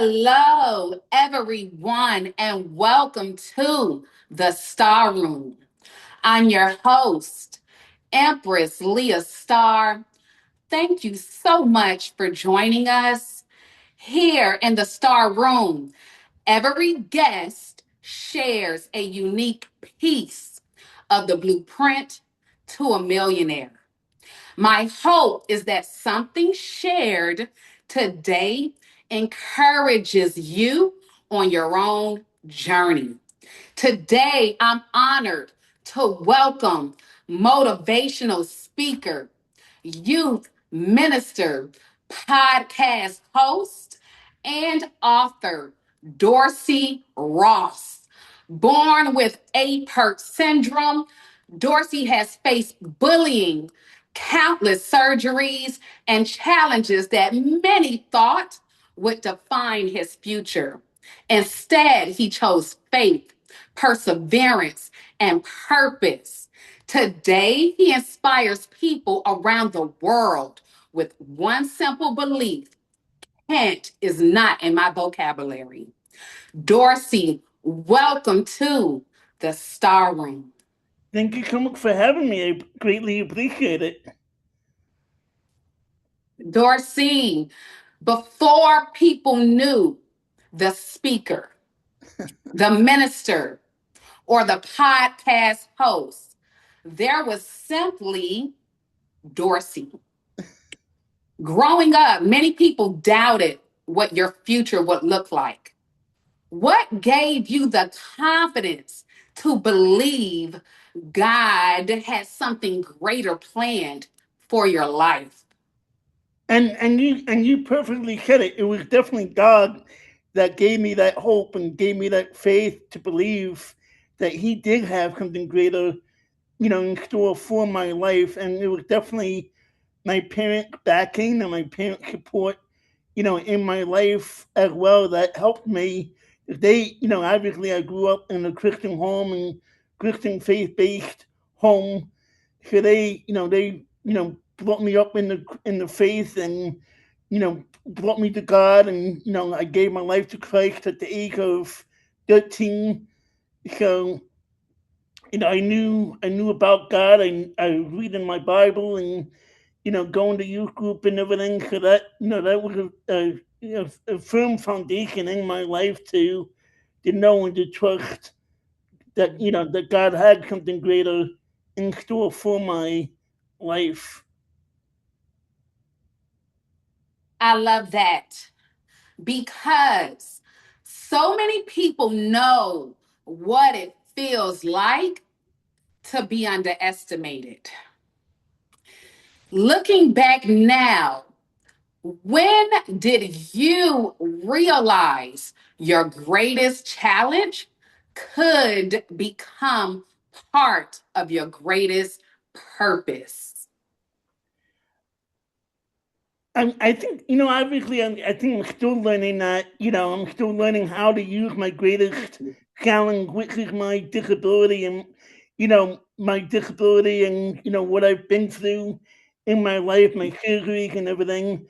Hello, everyone, and welcome to the Starr Room. I'm your host, Empress Leah Starr. Thank you so much for joining us here in the Starr Room. Every guest shares a unique piece of the blueprint to a millionaire. My hope is that something shared today encourages you on your own journey. Today, I'm honored to welcome motivational speaker, youth minister, podcast host, and author Dorsey Ross. Born with A-PERT syndrome, Dorsey has faced bullying, countless surgeries, and challenges that many thought would define his future. Instead, he chose faith, perseverance, and purpose. Today, he inspires people around the world with one simple belief: can't is not in my vocabulary. Dorsey, welcome to the Starr Room. Thank you so much for having me. I greatly appreciate it. Dorsey, before people knew the speaker, the minister, or the podcast host, there was simply Dorsey. Growing up, many people doubted what your future would look like. What gave you the confidence to believe God had something greater planned for your life? And you perfectly said it. It was definitely God that gave me that hope and gave me that faith to believe that He did have something greater, in store for my life. And it was definitely my parent backing and my parent support, in my life as well that helped me. They, obviously I grew up in a Christian home and Christian faith based home. So they brought me up in the faith and, brought me to God and, I gave my life to Christ at the age of 13. So, I knew about God. I was reading my Bible and going to youth group and everything. So that was a firm foundation in my life to know and to trust that that God had something greater in store for my life. I love that because so many people know what it feels like to be underestimated. Looking back now, when did you realize your greatest challenge could become part of your greatest purpose? I think obviously I think I'm still learning that. I'm still learning how to use my greatest challenge, which is my disability and my disability and what I've been through in my life, my surgeries and everything.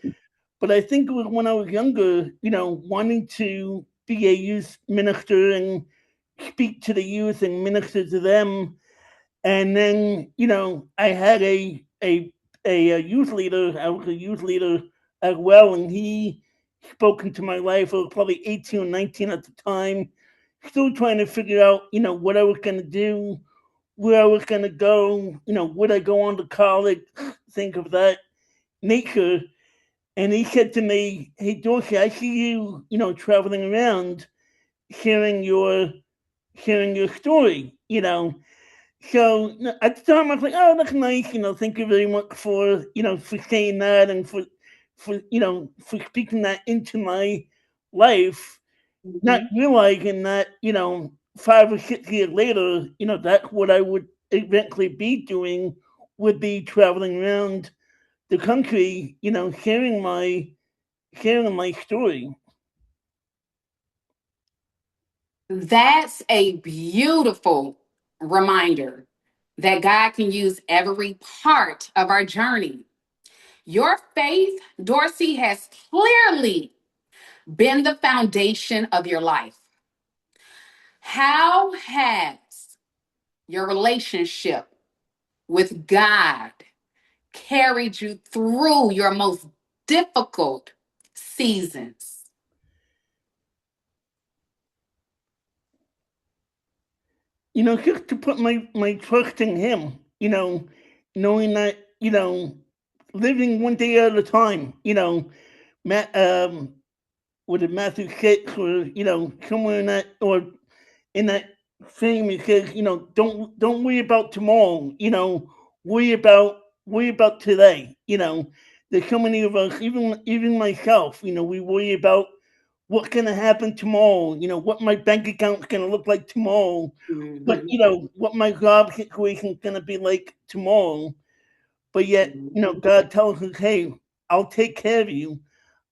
But I think it was when I was younger, wanting to be a youth minister and speak to the youth and minister to them. And then, I had a youth leader. I was a youth leader as well, and he spoke into my life. I was probably 18 or 19 at the time, still trying to figure out, what I was going to do, where I was going to go, would I go on to college, think of that nature. And he said to me, "Hey, Dorsey, I see you, traveling around, sharing your sharing your story, So at the time, I was like, "Oh, that's nice. Thank you very much for saying that and for speaking that into my life." Not Mhm. realizing that 5 or 6 years later, that's what I would eventually be doing, would be traveling around the country, sharing my story. That's a beautiful reminder that God can use every part of our journey. Your faith, Dorsey, has clearly been the foundation of your life? How has your relationship with God carried you through your most difficult seasons? Just to put my trust in him, knowing that, living one day at a time, Matt, with it Matthew 6 or, somewhere in that, or in that thing, it says, don't worry about tomorrow, worry about, worry about today, there's so many of us, even myself, we worry about what's going to happen tomorrow, what my bank account's going to look like tomorrow, but Mhm. what my job situation's going to be like tomorrow. But yet, Mhm. God tells us, hey, I'll take care of you.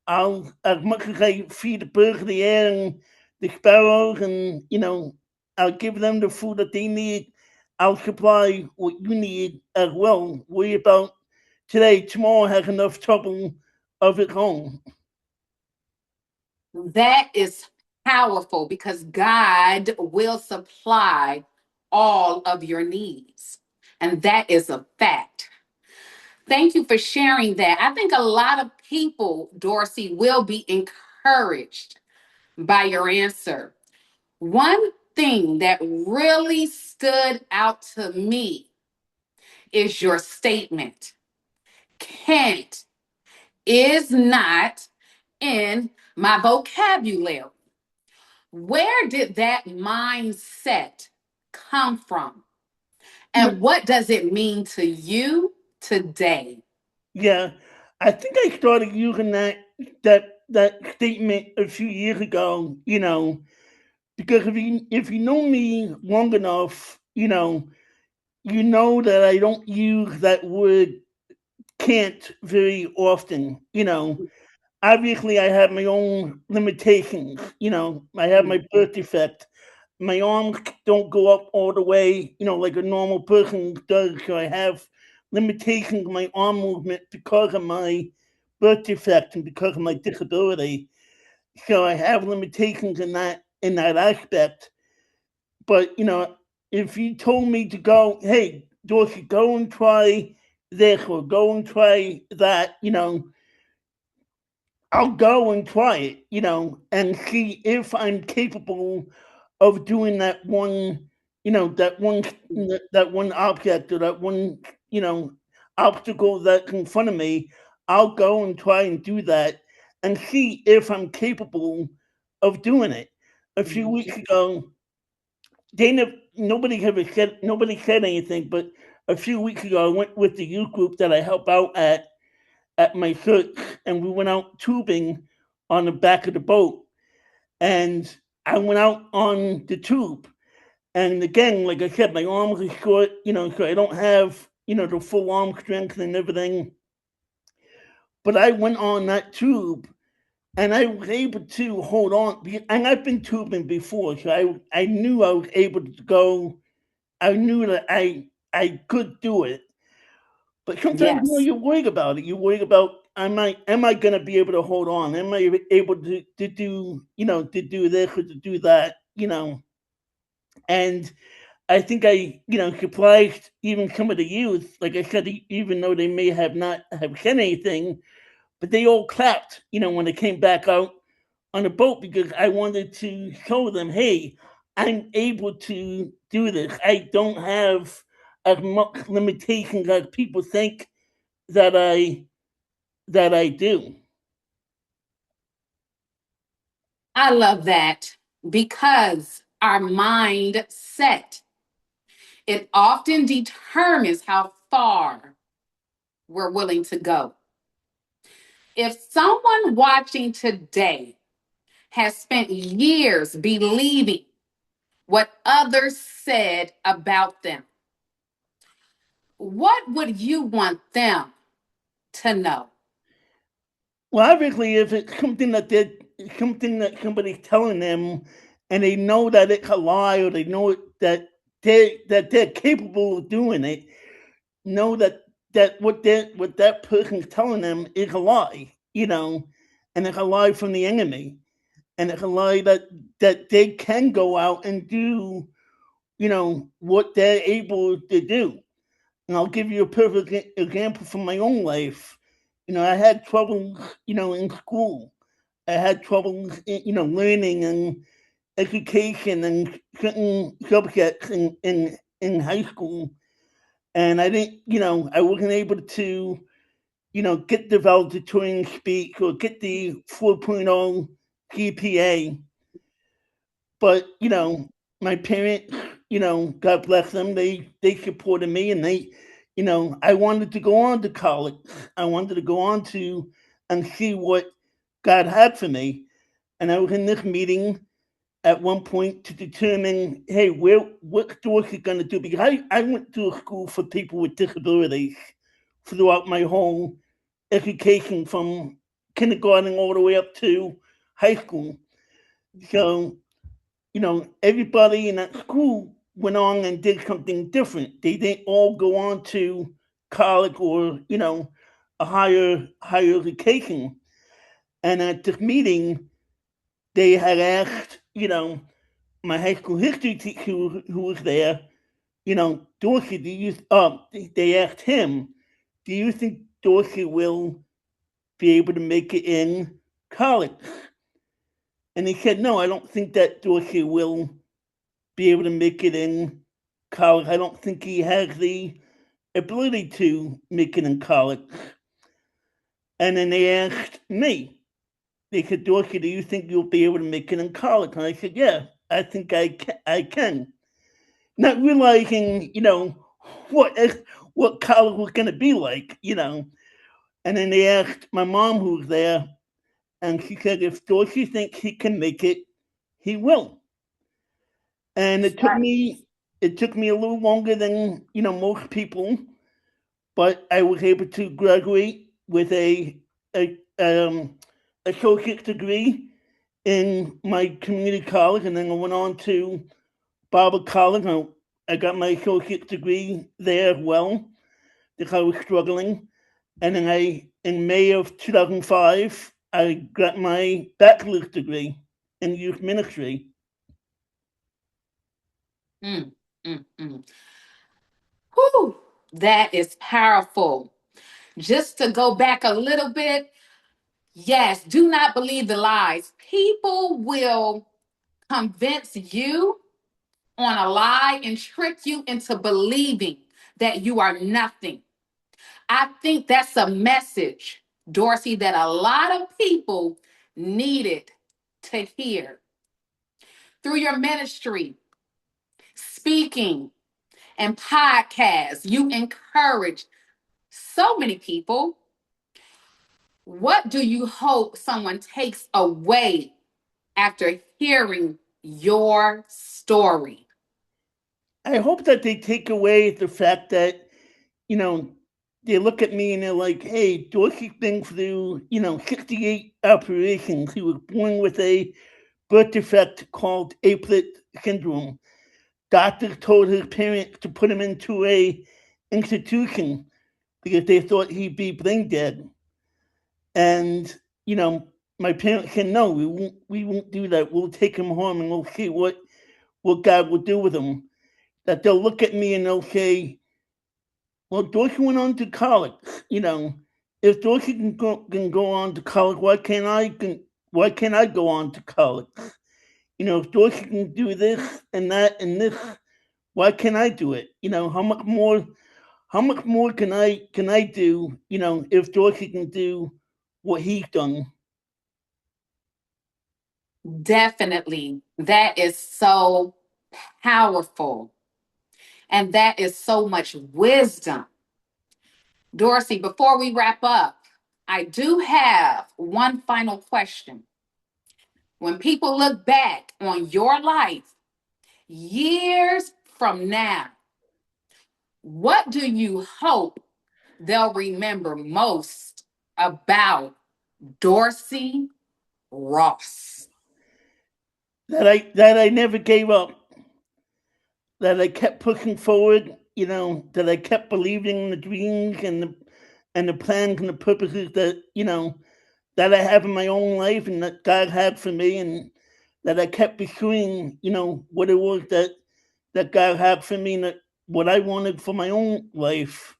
I'll, as much as I feed the birds of the air and the sparrows, and I'll give them the food that they need. I'll supply what you need as well. Worry about today. Tomorrow has enough trouble of its own. That is powerful because God will supply all of your needs. And that is a fact. Thank you for sharing that. I think a lot of people, Dorsey, will be encouraged by your answer. One thing that really stood out to me is your statement. Can't is not in my vocabulary. Where did that mindset come from? Yeah, And what does it mean to you today? yeah. I think I started using that statement a few years ago. Because if you know me long enough, you know that I don't use that word can't very often. Obviously I have my own limitations. I have my birth defect. My arms don't go up all the way, like a normal person does. So I have limitations in my arm movement because of my birth defect and because of my disability. So I have limitations in that aspect. But if you told me to go, hey, Dorsey, go and try this or go and try that, I'll go and try it, and see if I'm capable of doing that one, that one object or that one, you know, obstacle that's in front of me. I'll go and try and do that and see if I'm capable of doing it. A few weeks ago, nobody said anything, but a few weeks ago I went with the youth group that I help out at my church, and we went out tubing on the back of the boat. And I went out on the tube, and again, like I said, my arms are short, so I don't have the full arm strength and everything. But I went on that tube, and I was able to hold on. And I've been tubing before, so I knew I was able to go. I knew that I could do it. But sometimes, Yes. you worry about it. You worry about, am I gonna be able to hold on? Am I able to do to do this or to do that? And I think I surprised even some of the youth. Like I said, even though they may have not have said anything, but they all clapped. When they came back out on the boat, because I wanted to show them, hey, I'm able to do this. I don't have as much limitations as people think that I do. I love that because our mindset, it often determines how far we're willing to go. If someone watching today has spent years believing what others said about them, what would you want them to know? Well, obviously, if it's something that somebody's telling them, and they know that it's a lie, or they know that they're capable of doing it, know that what that person's telling them is a lie, and it's a lie from the enemy. and it's a lie that they can go out and do, what they're able to do. And I'll give you a perfect example from my own life. I had trouble, in school. I had trouble, learning and education and certain subjects in high school. And I didn't, I wasn't able to, get the valedictorian speech or get the 4.0 GPA. But, my parents, God bless them, they supported me, and I wanted to go on to college. I wanted to go on to and see what God had for me. And I was in this meeting at one point to determine, hey, what Dorsey going to do? Because I went to a school for people with disabilities throughout my whole education from kindergarten all the way up to high school. So, everybody in that school went on and did something different. They didn't all go on to college or, a higher education. And at this meeting, they had asked, my high school history teacher who was there, Dorsey, they asked him, do you think Dorsey will be able to make it in college? And he said, no, I don't think that Dorsey will be able to make it in college. I don't think he has the ability to make it in college. And then they asked me, they said, Dorsey, do you think you'll be able to make it in college? And I said, yeah, I think I can. Not realizing, what what college was going to be like. And then they asked my mom, who was there, and she said, if Dorsey thinks he can make it, he will. And it took me a little longer than most people, but I was able to graduate with a associate's degree in my community college, and then I went on to Barber College. I got my associate's degree there as well because I was struggling. And then in May of 2005, I got my bachelor's degree in youth ministry. Mm, mm. Whew, that is powerful. Just to go back a little bit, yes, do not believe the lies. People will convince you on a lie and trick you into believing that you are nothing. I think that's a message, Dorsey, that a lot of people needed to hear. Through your ministry, speaking, and podcasts, you encourage so many people. What do you hope someone takes away after hearing your story? I hope that they take away the fact that, you know, they look at me and they're like, hey, Dorsey's been through, 68 operations. He was born with a birth defect called aplet syndrome. Doctors told his parents to put him into a institution because they thought he'd be brain dead. And, you know, my parents said, no, we won't do that. We'll take him home and we'll see what God will do with him. That they'll look at me and they'll say, well, Dorsey went on to college. You know, if Dorsey can go on to college, why can't I go on to college? If Dorsey can do this and that and this, why can't I do it? How much more can I do? If Dorsey can do what he's done. Definitely. That is so powerful. And that is so much wisdom. Dorsey, before we wrap up, I do have one final question. When people look back on your life years from now, what do you hope they'll remember most about Dorsey Ross? That I never gave up. That I kept pushing forward. That I kept believing in the dreams and the plans and the purposes that I have in my own life and that God had for me, and that I kept pursuing, what it was that God had for me and what I wanted for my own life.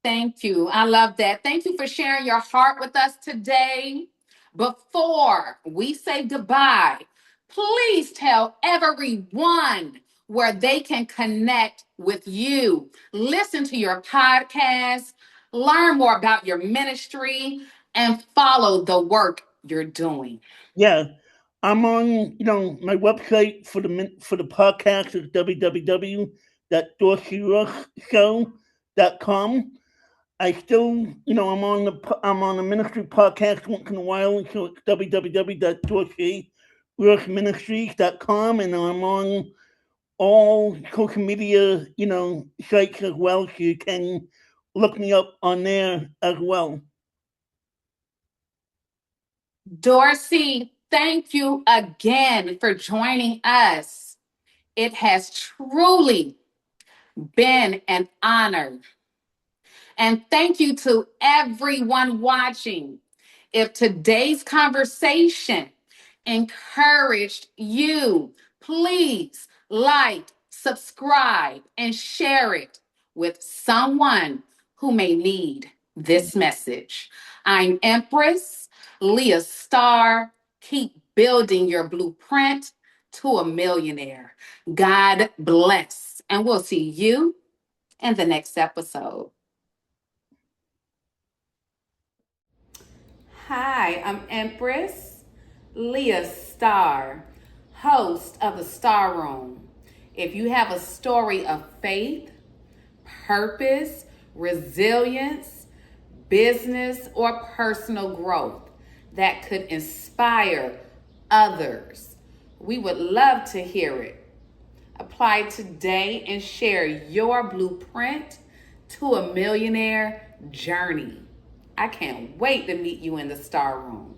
Thank you. I love that. Thank you for sharing your heart with us today. Before we say goodbye, please tell everyone where they can connect with you, listen to your podcast, learn more about your ministry, and follow the work you're doing. Yeah, I'm on, my website for the podcast is www.dorseyrosshow.com. I still, I'm on the ministry podcast once in a while, so it's www.dorseyrossministries.com, and I'm on all social media, sites as well, so you can look me up on there as well. Dorsey, thank you again for joining us. It has truly been an honor. And thank you to everyone watching. If today's conversation encouraged you, please like, subscribe, and share it with someone who may need this message. I'm Empress Leah Starr. Keep building your blueprint to a millionaire. God bless. And we'll see you in the next episode. Hi, I'm Empress Leah Starr, host of the Starr Room. If you have a story of faith, purpose, resilience, business, or personal growth that could inspire others, we would love to hear it. Apply today and share your blueprint to a millionaire journey. I can't wait to meet you in the Starr Room.